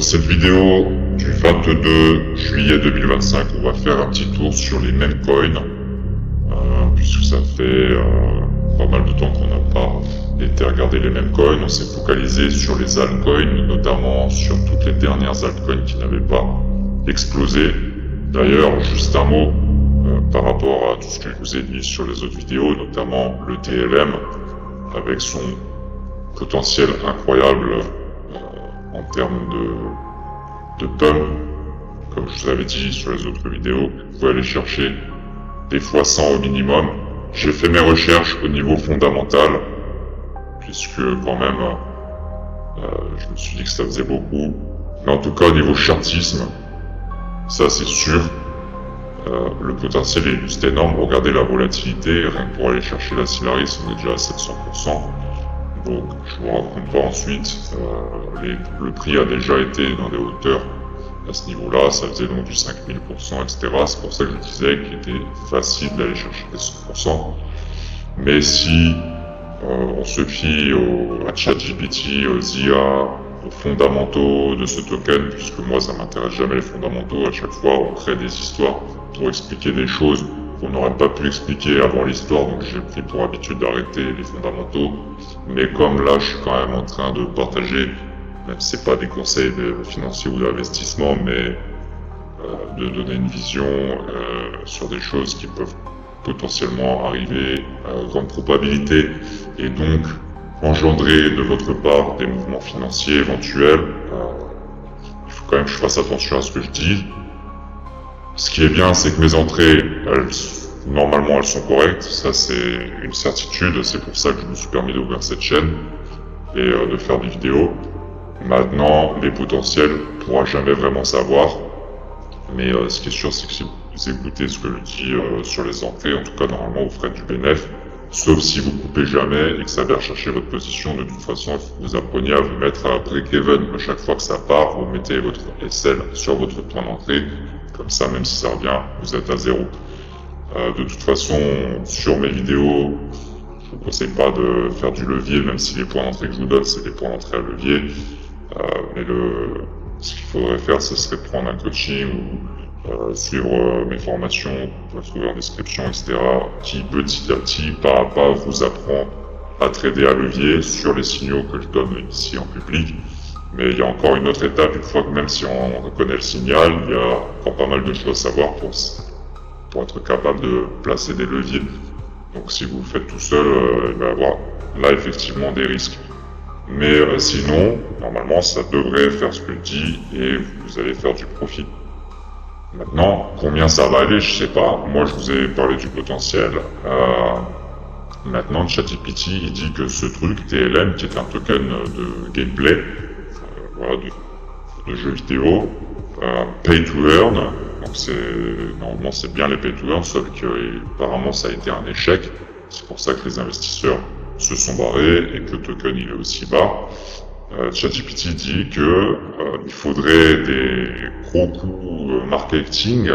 Sur cette vidéo du 22 juillet 2025, on va faire un petit tour sur les meme coins, puisque ça fait pas mal de temps qu'on n'a pas été regarder les meme coins. On s'est focalisé sur les altcoins, notamment sur toutes les dernières altcoins qui n'avaient pas explosé. D'ailleurs, juste un mot par rapport à tout ce que je vous ai dit sur les autres vidéos, notamment le TLM avec son potentiel incroyable en termes de tonnes, comme je vous avais dit sur les autres vidéos, vous pouvez aller chercher des fois 100 au minimum. J'ai fait mes recherches au niveau fondamental, puisque quand même, je me suis dit que ça faisait beaucoup. Mais en tout cas, au niveau chartisme, ça c'est sûr, le potentiel est juste énorme. Regardez la volatilité, rien que pour aller chercher la Sylaris, on est déjà à 700%. Donc, je vous raconte pas ensuite, le prix a déjà été dans des hauteurs à ce niveau-là, ça faisait donc du 5000%, etc. C'est pour ça que je disais qu'il était facile d'aller chercher les 100%. Mais si on se fie à ChatGPT, aux IA, aux fondamentaux de ce token, puisque moi ça m'intéresse jamais les fondamentaux, à chaque fois on crée des histoires pour expliquer des choses qu'on n'aurait pas pu expliquer avant l'histoire, donc j'ai pris pour habitude d'arrêter les fondamentaux. Mais comme là je suis quand même en train de partager, même si c'est pas des conseils financiers ou d'investissement, mais de donner une vision sur des choses qui peuvent potentiellement arriver à grande probabilité et donc engendrer de votre part des mouvements financiers éventuels, il faut quand même que je fasse attention à ce que je dis. Ce qui est bien, c'est que mes entrées, normalement elles sont correctes, ça c'est une certitude, c'est pour ça que je me suis permis d'ouvrir cette chaîne et de faire des vidéos. Maintenant, les potentiels, on ne pourra jamais vraiment savoir, mais ce qui est sûr, c'est que si vous écoutez ce que je dis sur les entrées, en tout cas normalement vous ferez du bénéfice, sauf si vous coupez jamais et que ça vient chercher votre position. De toute façon, il faut que vous appreniez à vous mettre à break-even à chaque fois que ça part, vous mettez votre SL sur votre point d'entrée, comme ça même si ça revient, vous êtes à zéro. De toute façon, sur mes vidéos, je vous conseille pas de faire du levier, même si les points d'entrée que je vous donne, c'est des points d'entrée à levier. Mais ce qu'il faudrait faire, ce serait de prendre un coaching ou suivre mes formations, vous pouvez trouver en description, etc., qui petit à petit, pas à pas, vous apprend à trader à levier sur les signaux que je donne ici en public. Mais il y a encore une autre étape, une fois que même si on reconnaît le signal, il y a encore pas mal de choses à savoir pour être capable de placer des leviers. Donc si vous le faites tout seul, il va y avoir là effectivement des risques. Mais sinon, normalement, ça devrait faire ce que je dis et vous allez faire du profit. Maintenant, combien ça va aller, je sais pas. Moi, je vous ai parlé du potentiel. Maintenant, ChatGPT, il dit que ce truc, TLM, qui est un token de gameplay, voilà, de jeux vidéo, pay to earn, donc normalement c'est bien les pay to earn, sauf que apparemment ça a été un échec. C'est pour ça que les investisseurs se sont barrés et que le token il est aussi bas. ChatGPT dit que il faudrait des gros coups marketing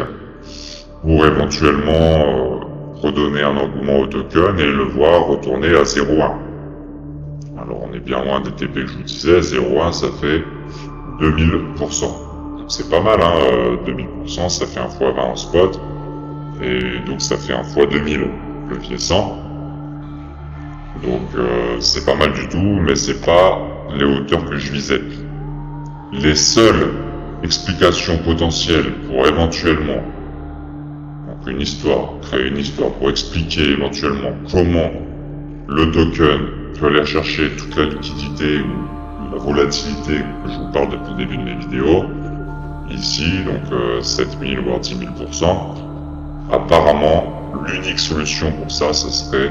pour éventuellement redonner un engouement au token et le voir retourner à 0,1. Alors on est bien loin des TP que je vous disais, 0,1 ça fait 2000%. C'est pas mal, hein, 2000%, ça fait 1 fois 20 en spot, et donc ça fait 1 fois 2000 levier 100. Donc c'est pas mal du tout, mais c'est pas les hauteurs que je visais. Les seules explications potentielles pour éventuellement, donc créer une histoire pour expliquer éventuellement comment le token peut aller chercher toute la liquidité ou la volatilité que je vous parle depuis le début de mes vidéos, ici, donc 7000 voire 10 000%, apparemment l'unique solution pour ça, ce serait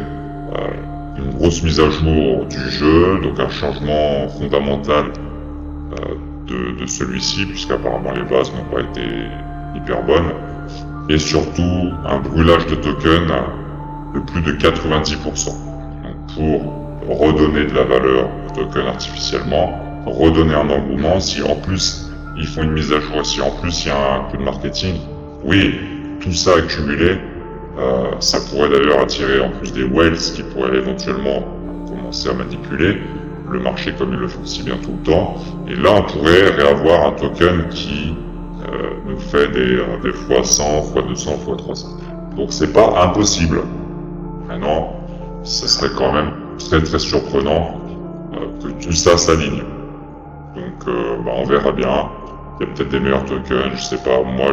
une grosse mise à jour du jeu, donc un changement fondamental de celui-ci, puisqu'apparemment les bases n'ont pas été hyper bonnes, et surtout un brûlage de tokens de plus de 90%. Donc pour redonner de la valeur au token artificiellement, redonner un engouement, si en plus ils font une mise à jour, si en plus il y a un coup de marketing, oui, tout ça accumulé, ça pourrait d'ailleurs attirer en plus des whales qui pourraient éventuellement commencer à manipuler. le marché comme ils le font si bien tout le temps. Et là, on pourrait réavoir un token qui nous fait des fois 100, fois 200, fois 300. Donc c'est pas impossible. Maintenant, ce serait quand même très très surprenant que tout ça s'aligne. Donc on verra bien. Il y a peut-être des meilleurs tokens, je sais pas. Moi,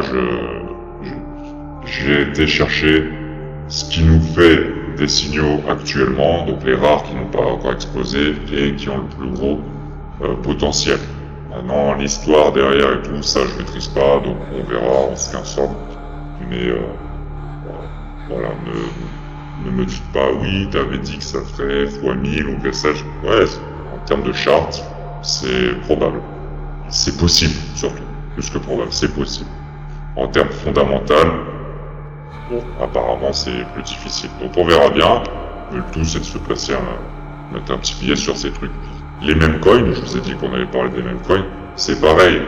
j'ai été chercher ce qui nous fait des signaux actuellement, donc les rares qui n'ont pas encore explosé et qui ont le plus gros potentiel. Maintenant, l'histoire derrière et tout, ça je maîtrise pas, donc on verra, on se informe. Mais voilà, ne me dites pas oui, t'avais dit que ça ferait x1000 ou que sais-je. Ouais, en termes de charte, c'est probable. C'est possible, surtout. Plus que probable, c'est possible. En termes fondamentaux, bon, apparemment c'est plus difficile. Donc on verra bien. Le tout c'est de se placer mettre un petit billet sur ces trucs. Les mêmes coins, je vous ai dit qu'on avait parlé des mêmes coins, c'est pareil.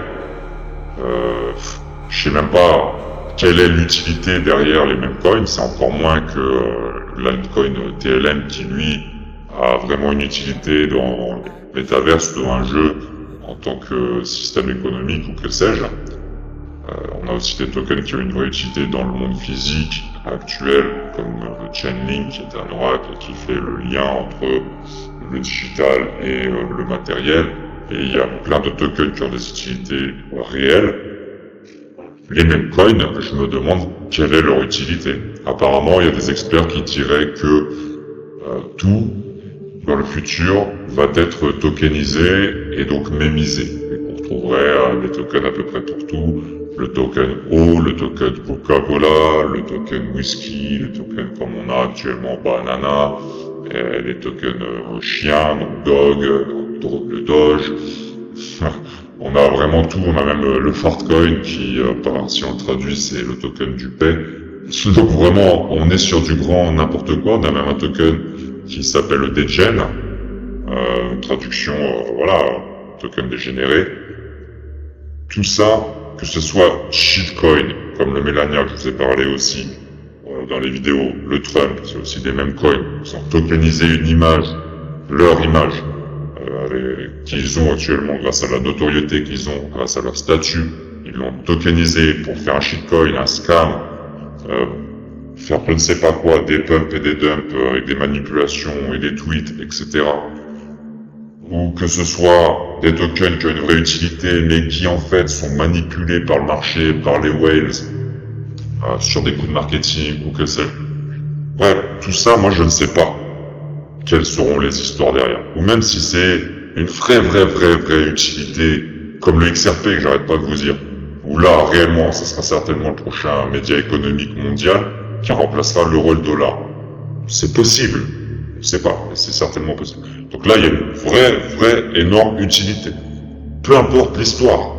Je sais même pas quelle est l'utilité derrière les mêmes coins, c'est encore moins que l'altcoin TLM qui lui a vraiment une utilité dans le métaverse de un jeu en tant que système économique ou que sais-je. On a aussi des tokens qui ont une vraie utilité dans le monde physique actuel, comme le Chainlink qui est un oracle qui fait le lien entre le digital et le matériel. Et il y a plein de tokens qui ont des utilités réelles. Les mêmes coins, je me demande quelle est leur utilité. Apparemment, il y a des experts qui diraient que tout dans le futur va être tokenisé et donc mémisé. Et on retrouverait des tokens à peu près pour tout. Le token eau, le token Coca-Cola, le token whisky, le token comme on a actuellement banana, et les tokens chiens, donc dog, le doge. On a vraiment tout, on a même le Fartcoin qui, si on le traduit, c'est le token du paix. Donc vraiment, on est sur du grand n'importe quoi. On a même un token qui s'appelle le Degen, traduction, voilà, token dégénéré. Tout ça, que ce soit shitcoin, comme le Melania que je vous ai parlé aussi dans les vidéos, le Trump, c'est aussi des mêmes coins. Ils ont tokenisé une image, leur image, qu'ils ont actuellement grâce à la notoriété qu'ils ont, grâce à leur statut. Ils l'ont tokenisé pour faire un shitcoin, un scam, faire je ne sais pas quoi, des pumps et des dumps avec des manipulations et des tweets, etc. Ou que ce soit des tokens qui ont une vraie utilité, mais qui en fait sont manipulés par le marché, par les whales, sur des coups de marketing, ou que sais-je. Bref, tout ça, moi je ne sais pas quelles seront les histoires derrière. Ou même si c'est une vraie utilité, comme le XRP que j'arrête pas de vous dire. Où là, réellement, ce sera certainement le prochain média économique mondial qui remplacera l'euro et le dollar. C'est possible. Je sais pas, mais c'est certainement possible. Donc là, il y a une vraie énorme utilité. Peu importe l'histoire.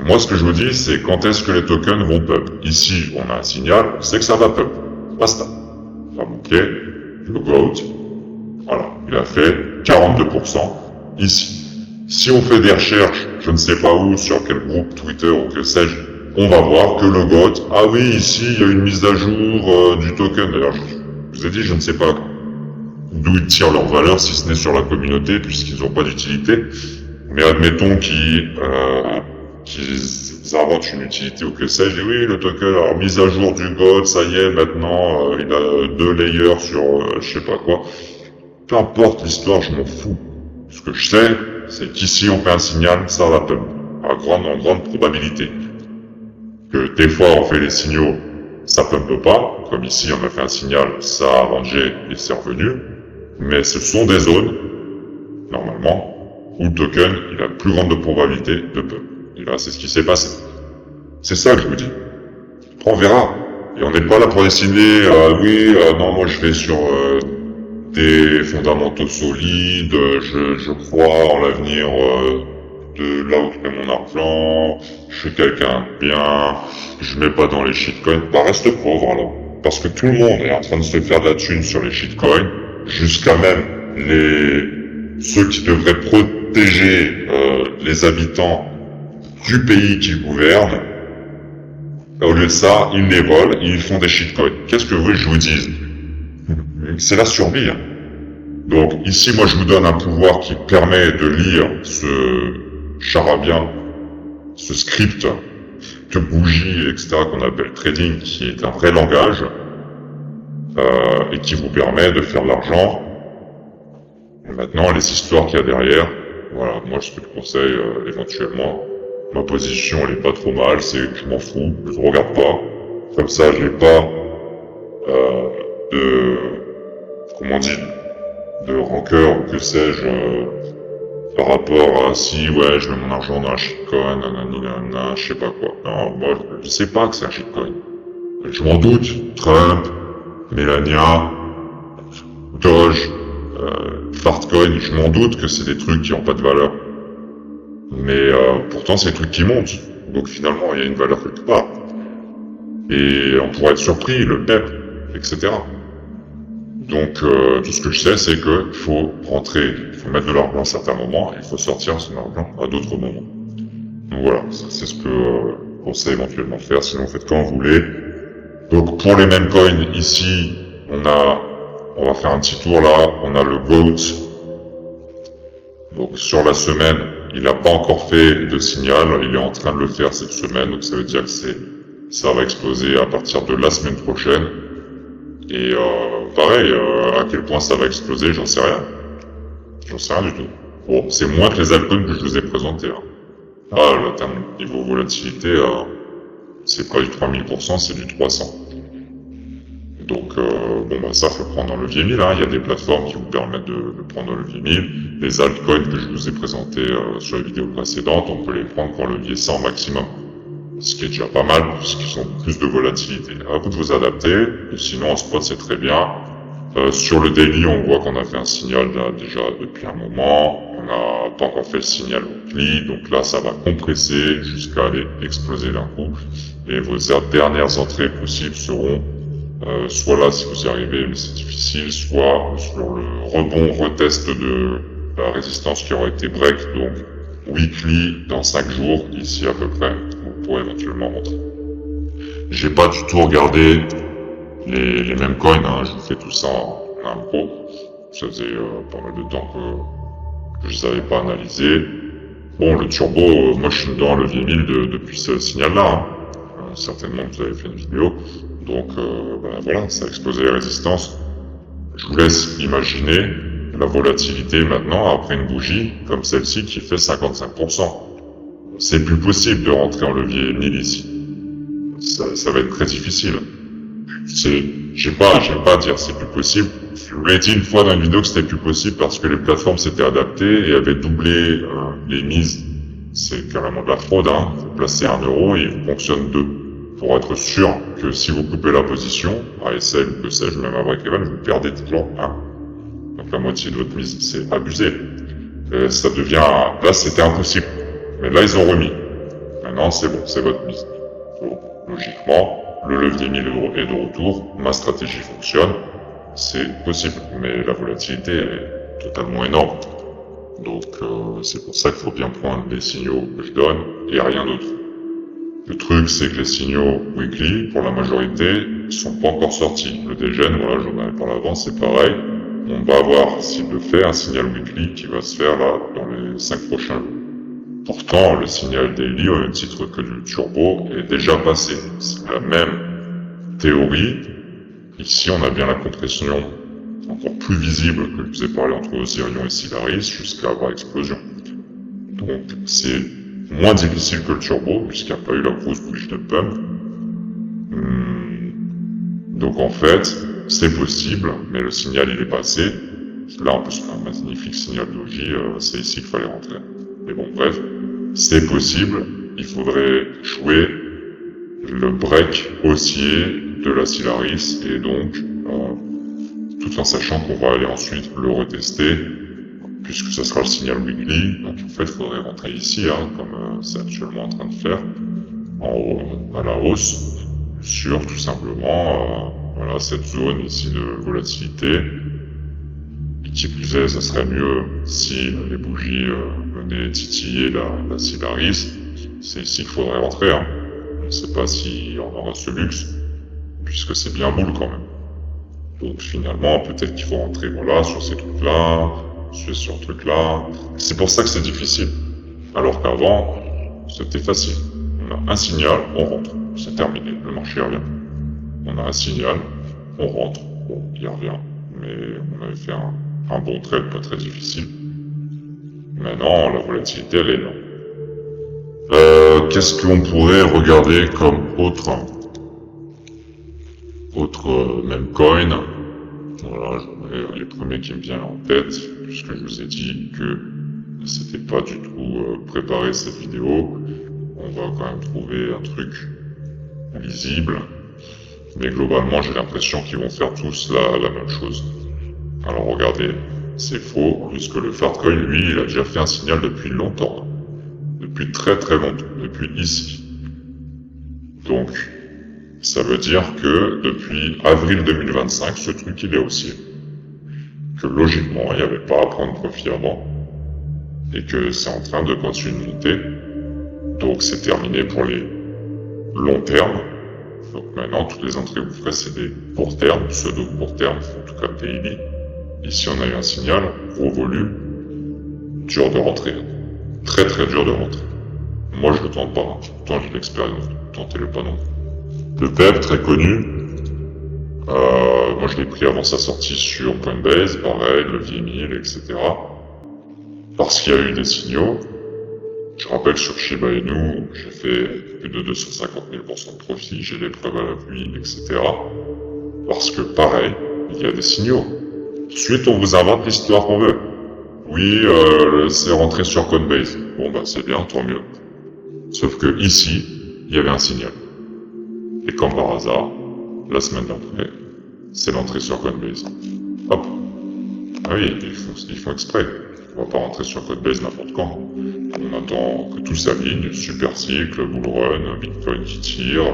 Moi, ce que je vous dis, c'est quand est-ce que les tokens vont pump. Ici, on a un signal, on sait que ça va pump. Basta. Ok, le GOAT, voilà, il a fait 42% ici. Si on fait des recherches, je ne sais pas où, sur quel groupe Twitter ou que sais-je, on va voir que le GOAT, ah oui, ici, il y a une mise à jour du token. D'ailleurs, je vous ai dit, je ne sais pas d'où ils tirent leur valeur, si ce n'est sur la communauté, puisqu'ils n'ont pas d'utilité. Mais admettons qu'ils inventent une utilité ou que sais-je, et oui, le token, alors mise à jour du GOAT, ça y est, maintenant, il a 2 layers sur je sais pas quoi. Peu importe l'histoire, je m'en fous. Ce que je sais, c'est qu'ici on fait un signal, ça va pump. En grande probabilité. Que des fois on fait les signaux, ça pumpe pas. Comme ici on a fait un signal, ça a rangé et c'est revenu. Mais ce sont des zones, normalement, où le token, il a plus grande probabilité de pump. Et là, c'est ce qui s'est passé. C'est ça que je vous dis. Après, on verra. Et on n'est pas là pour décider, non, moi je vais sur des fondamentaux solides, je crois en l'avenir de là où je mets mon argent, je suis quelqu'un de bien, je mets pas dans les shitcoins. Bah reste pauvre alors. Parce que tout le monde est en train de se faire de la thune sur les shitcoins, jusqu'à même ceux qui devraient protéger les habitants du pays qu'ils gouvernent. Au lieu de ça, ils les volent, ils font des shitcoins. Qu'est-ce que vous voulez que je vous dise? C'est la survie. Hein. Donc ici, moi, je vous donne un pouvoir qui permet de lire ce charabia, ce script de bougie, etc., qu'on appelle trading, qui est un vrai langage, et qui vous permet de faire de l'argent. Et maintenant, les histoires qu'il y a derrière, voilà, moi, ce que je conseille, éventuellement, ma position, elle est pas trop mal, c'est que je m'en fous, je regarde pas. Comme ça, j'ai pas, de, comment on dit, de rancœur, ou que sais-je, par rapport à si, ouais, je mets mon argent dans un shitcoin, nanana, je sais pas quoi. Non, moi, je sais pas que c'est un shitcoin. Je m'en doute, Trump, Melania, Doge, Fartcoin, je m'en doute que c'est des trucs qui ont pas de valeur. Mais pourtant, c'est des trucs qui montent. Donc finalement, il y a une valeur quelque part. Et on pourrait être surpris, le PEP, etc. Donc tout ce que je sais, c'est qu'il faut rentrer, il faut mettre de l'argent à certains moments, et il faut sortir son argent à d'autres moments. Donc voilà, c'est ce que je conseille éventuellement de faire, sinon faites quand vous voulez. Donc pour les mêmes coins, ici, on va faire un petit tour là, on a le GOAT. Donc sur la semaine, il n'a pas encore fait de signal, il est en train de le faire cette semaine, donc ça veut dire que ça va exploser à partir de la semaine prochaine. Et pareil, à quel point ça va exploser, j'en sais rien. J'en sais rien du tout. Bon, c'est moins que les altcoins que je vous ai présentés. Hein. Ah, le niveau volatilité, c'est pas du 3000%, c'est du 300. Donc, bon, bah ça, faut prendre en levier 1000. Hein. Il y a des plateformes qui vous permettent de prendre en levier 1000. Les altcoins que je vous ai présentés sur les vidéos précédentes, on peut les prendre en levier 100 maximum. Ce qui est déjà pas mal, puisqu'ils ont plus de volatilité. À vous de vous adapter, et sinon en spot c'est très bien. Sur le daily, on voit qu'on a fait un signal là, déjà depuis un moment. On n'a pas encore fait le signal weekly, donc là ça va compresser jusqu'à aller exploser d'un coup. Et vos dernières entrées possibles seront soit là si vous y arrivez, mais c'est difficile, soit sur le rebond retest de la résistance qui aurait été break, donc weekly dans 5 jours, ici à peu près, vous pourrez éventuellement rentrer. J'ai pas du tout regardé les mêmes coins, hein, je vous fais tout ça en impro. Ça faisait pas mal de temps que je les avais pas analysés. Bon, le turbo, moi je suis dans le levier 1000 depuis ce signal-là. Hein. Certainement vous avez fait une vidéo. Donc voilà, ça a explosé les résistances. Je vous laisse imaginer la volatilité maintenant après une bougie comme celle-ci qui fait 55%. C'est plus possible de rentrer en levier 1000 ici. Ça va être très difficile. J'aime pas dire c'est plus possible. Je vous l'ai dit une fois dans une vidéo que c'était plus possible parce que les plateformes s'étaient adaptées et avaient doublé les mises. C'est carrément de la fraude, hein. Vous placez 1 euro et il fonctionne 2. Pour être sûr que si vous coupez la position, ASL ou que sais-je, même à break-even, vous perdez toujours 1. Donc la moitié de votre mise, c'est abusé. Ça devient, là c'était impossible. Mais là ils ont remis. Maintenant c'est bon, c'est votre mise. Donc, logiquement, le levier 1000 est de retour, ma stratégie fonctionne, c'est possible, mais la volatilité est totalement énorme. Donc c'est pour ça qu'il faut bien prendre les signaux que je donne et rien d'autre. Le truc c'est que les signaux weekly, pour la majorité, sont pas encore sortis. Le dégène, voilà, j'en avais parlé avant, c'est pareil. On va voir s'il le fait, un signal weekly qui va se faire là dans les 5 prochains jours. Pourtant, le signal daily, au même titre que le turbo, est déjà passé. C'est la même théorie. Ici, on a bien la compression encore plus visible que je vous ai parlé entre Osirion et Silaris jusqu'à avoir explosion. Donc, c'est moins difficile que le turbo, puisqu'il n'y a pas eu la grosse bougie de pump. Donc en fait, c'est possible, mais le signal il est passé. Là, en plus, un magnifique signal doji, c'est ici qu'il fallait rentrer. Mais bon, bref, c'est possible. Il faudrait jouer le break haussier de la Silaris, et donc, tout en sachant qu'on va aller ensuite le retester, puisque ça sera le signal weekly. Donc en fait, il faudrait rentrer ici, hein, comme c'est actuellement en train de faire, en haut, à la hausse, sur tout simplement voilà, cette zone ici de volatilité. Et qui plus est, ça serait mieux si les bougies venaient titiller la Silaris. C'est ici qu'il faudrait rentrer. Hein. Je ne sais pas si on aura ce luxe, puisque c'est bien boule quand même. Donc finalement, peut-être qu'il faut rentrer voilà, sur ces trucs-là, sur ce truc-là. C'est pour ça que c'est difficile. Alors qu'avant, c'était facile. On a un signal, on rentre. C'est terminé, le marché revient. On a un signal, on rentre. Bon, il revient. Mais on avait fait un bon trade pas très difficile. Maintenant, la volatilité, elle est là. Qu'est-ce qu'on pourrait regarder comme autre même coin? Voilà, les premiers qui me viennent en tête, puisque je vous ai dit que c'était pas du tout préparé cette vidéo. On va quand même trouver un truc lisible. Mais globalement, j'ai l'impression qu'ils vont faire tous la même chose. Alors regardez, c'est faux, puisque le Fartcoin, lui, il a déjà fait un signal depuis longtemps. Depuis très très longtemps, depuis ici. Donc, ça veut dire que depuis avril 2025, ce truc il est haussier. Que logiquement, il n'y avait pas à prendre profit avant. Et que c'est en train de continuer de monter. Donc c'est terminé pour les longs termes. Donc maintenant, toutes les entrées que vous ferez, c'est des court termes, pseudo court termes, en tout cas daily. Ici, on a eu un signal, gros volume, dur de rentrer. Très très dur de rentrer. Moi, je le tente pas. Pourtant, j'ai de l'expérience. Tentez-le pas non. Le PEP, très connu. Moi, je l'ai pris avant sa sortie sur Coinbase, pareil, le VMIL, etc. Parce qu'il y a eu des signaux. Je rappelle, sur Shiba Inu, j'ai fait plus de 250 000% de profit, j'ai des preuves à l'appui, etc. Parce que, pareil, il y a des signaux. Ensuite, on vous invente l'histoire qu'on veut. Oui, c'est rentré sur Coinbase. Bon, bah, c'est bien, tant mieux. Sauf que ici, il y avait un signal. Et comme par hasard, la semaine d'après, c'est l'entrée sur Coinbase. Hop. Ah oui, ils font exprès. On va pas rentrer sur Coinbase n'importe quand. On attend que tout s'aligne, super cycle, bull run, Bitcoin qui tire,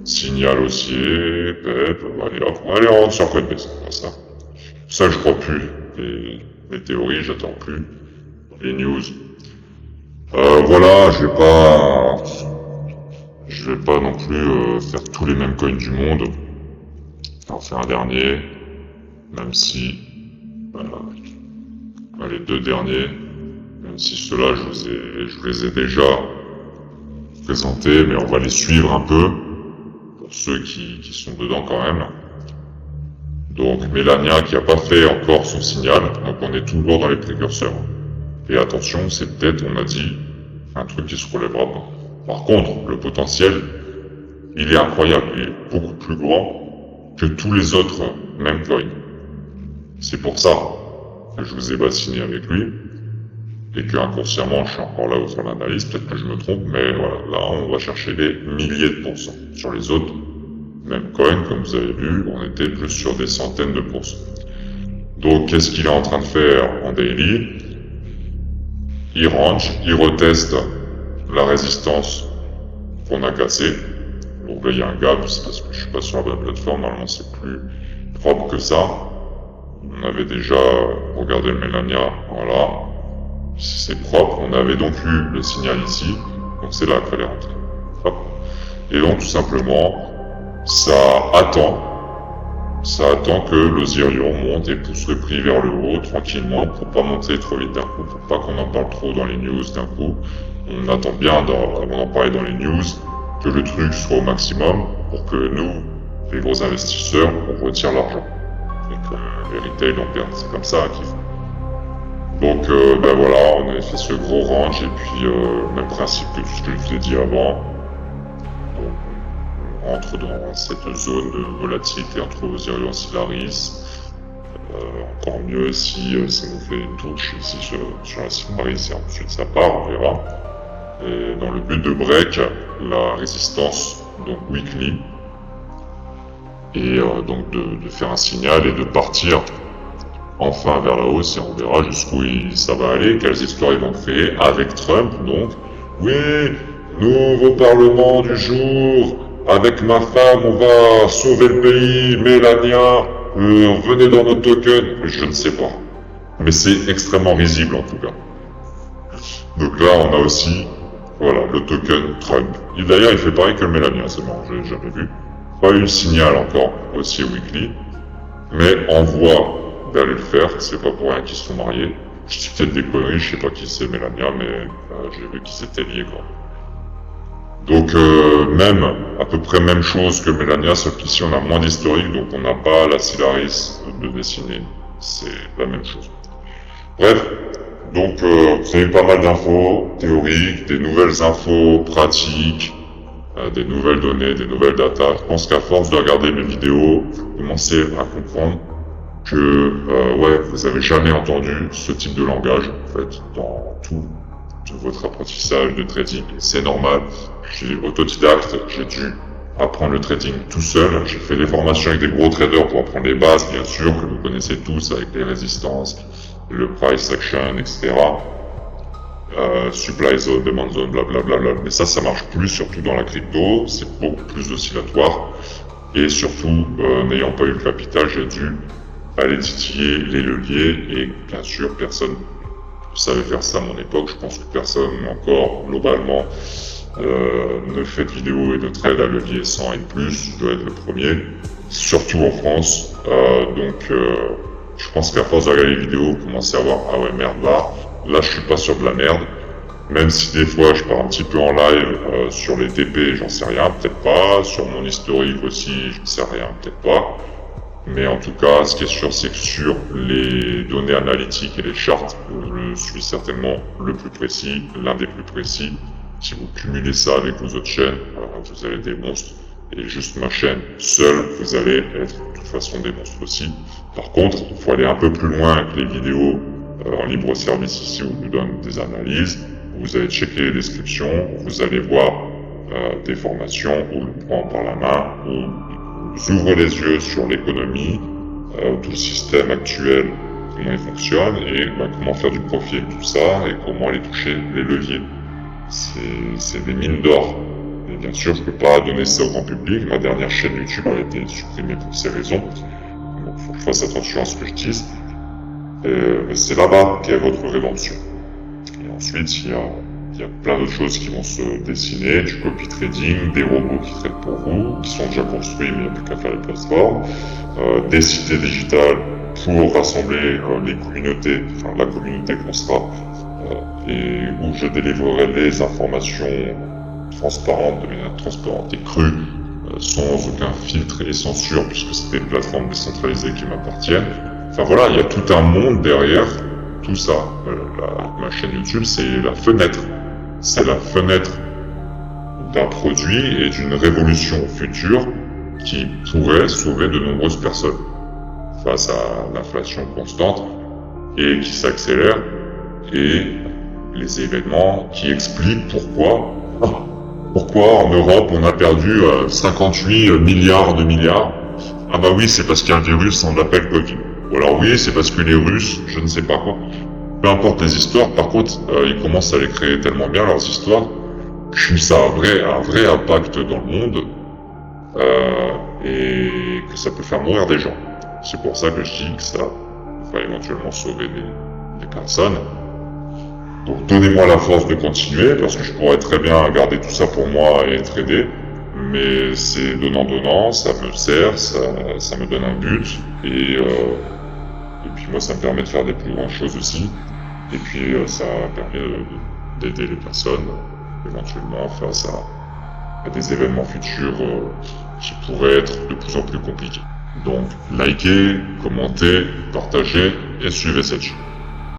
signal haussier, PEP, allez hop, allez on rentre sur Coinbase. Ça je crois plus. Les théories, j'attends plus. Les news. Voilà, je vais pas non plus faire tous les mêmes coins du monde. J'en fais un dernier, même si les deux derniers, même si ceux-là je vous les ai déjà présentés, mais on va les suivre un peu pour ceux qui sont dedans quand même. Donc Melania qui a pas fait encore son signal, donc on est toujours dans les précurseurs. Et attention, c'est peut-être, on a dit, un truc qui se relèvera pas. Par contre, le potentiel, il est incroyable, il est beaucoup plus grand que tous les autres mêmes coins. C'est pour ça que je vous ai bassiné avec lui, et que inconsciemment je suis encore là au fond de l'analyse, peut-être que je me trompe, mais voilà, là on va chercher des milliers de pourcents. Sur les autres mêmes coins, comme vous avez vu, on était plus sur des centaines de pourcents. Donc qu'est-ce qu'il est en train de faire en daily? Il range, il reteste la résistance qu'on a cassée. Donc là il y a un gap, c'est parce que je suis pas sur la bonne plateforme, normalement c'est plus propre que ça. On avait déjà regardé le Melania, voilà, c'est propre. On avait donc eu le signal ici, donc c'est là qu'il fallait rentrer. Hop. Et donc tout simplement, ça attend que le Zirion monte et pousse le prix vers le haut tranquillement pour pas monter trop vite d'un coup, pour pas qu'on en parle trop dans les news d'un coup. On attend bien, avant d'en parler dans les news, que le truc soit au maximum pour que nous, les gros investisseurs, on retire l'argent. Et que les retail en perdent. C'est comme ça qu'ils font. Donc ben voilà, on avait fait ce gros range et puis même principe que tout ce que je vous ai dit avant. Donc, on rentre dans cette zone de volatilité entre Osirio et Silaris. Encore mieux si ça nous fait une touche ici sur la Silaris et ensuite ça part, on verra. Et dans le but de break la résistance, donc weekly. Et donc de faire un signal et de partir enfin vers la hausse et on verra jusqu'où ça va aller, quelles histoires ils vont créer avec Trump donc. Oui, nouveau parlement du jour, avec ma femme on va sauver le pays, Melania, venez dans nos tokens, je ne sais pas. Mais c'est extrêmement risible en tout cas. Donc là on a aussi, voilà, le token Trump. Et d'ailleurs il fait pareil que le Melania, c'est marrant, je l'ai jamais vu. Pas eu le signal encore, aussi weekly. mais en voie d'aller le faire, c'est pas pour rien qu'ils se sont mariés. Je dis peut-être des conneries, je sais pas qui c'est Melania, mais j'ai vu qu'ils étaient liés, quoi. Donc même, à peu près même chose que Melania, sauf qu'ici on a moins d'historique, donc on n'a pas la Syllaris de dessiner. C'est la même chose. Bref, donc vous avez pas mal d'infos théoriques, des nouvelles infos pratiques, des nouvelles données, des nouvelles datas. Je pense qu'à force de regarder mes vidéos, vous commencez à comprendre que ouais, vous avez jamais entendu ce type de langage en fait dans tout votre apprentissage de trading. C'est normal. Je suis autodidacte, j'ai dû apprendre le trading tout seul. J'ai fait des formations avec des gros traders pour apprendre les bases, bien sûr, que vous connaissez tous avec les résistances, le price action, etc. Supply zone, demand zone, blablabla. Mais ça marche plus, surtout dans la crypto. C'est beaucoup plus oscillatoire. Et surtout, n'ayant pas eu le capital, j'ai dû aller titiller les leviers. Et bien sûr, personne savait faire ça à mon époque. Je pense que personne encore, globalement, ne fait de vidéos et de trade à levier sans N+. Je dois être le premier, surtout en France. Je pense qu'à force de regarder les vidéos, vous commencez à voir, ah ouais, merde, là je suis pas sur de la merde. Même si des fois je pars un petit peu en live sur les TP, j'en sais rien, peut-être pas. Sur mon historique aussi, j'en sais rien, peut-être pas. Mais en tout cas, ce qui est sûr, c'est que sur les données analytiques et les charts, je suis certainement le plus précis, l'un des plus précis. Si vous cumulez ça avec vos autres chaînes, vous avez des monstres. Et juste ma chaîne seule, vous allez être de toute façon des monstres aussi. Par contre, il faut aller un peu plus loin avec les vidéos en libre service ici où je vous donne des analyses. Vous allez checker les descriptions, vous allez voir des formations où je prends par la main, où j'ouvre les yeux sur l'économie, tout le système actuel, comment il fonctionne et comment faire du profit avec tout ça et comment aller toucher les leviers. C'est des mines d'or. Et bien sûr, je peux pas donner ça au grand public. Ma dernière chaîne YouTube a été supprimée pour ces raisons. Donc, faut que je fasse attention à ce que je dise. C'est là-bas qu'est votre rédemption. Et ensuite, il y a plein d'autres choses qui vont se dessiner, du copy trading, des robots qui traitent pour vous, qui sont déjà construits, mais il n'y a plus qu'à faire les plateformes, des cités digitales pour rassembler les communautés, enfin la communauté qu'on sera, et où je délivrerai les informations transparentes, de manière transparente et crue, sans aucun filtre et censure, puisque c'est des plateformes décentralisées qui m'appartiennent. Enfin voilà, il y a tout un monde derrière tout ça. Ma chaîne YouTube, c'est la fenêtre. C'est la fenêtre d'un produit et d'une révolution future qui pourrait sauver de nombreuses personnes face à l'inflation constante et qui s'accélère, et les événements qui expliquent pourquoi en Europe on a perdu 58 milliards de milliards. Ah bah oui, c'est parce qu'il y a un virus, on l'appelle Covid. Ou alors oui, c'est parce que les Russes, je ne sais pas quoi. Peu importe les histoires, par contre, ils commencent à les créer tellement bien, leurs histoires, que ça a un vrai impact dans le monde, et que ça peut faire mourir des gens. C'est pour ça que je dis que ça va éventuellement sauver des personnes. Donc donnez-moi la force de continuer, parce que je pourrais très bien garder tout ça pour moi et être aidé. Mais c'est donnant-donnant, ça me sert, ça me donne un but, et puis moi ça me permet de faire des plus grandes choses aussi. Et puis ça permet d'aider les personnes éventuellement face à des événements futurs qui pourraient être de plus en plus compliqués. Donc likez, commentez, partagez et suivez cette chaîne.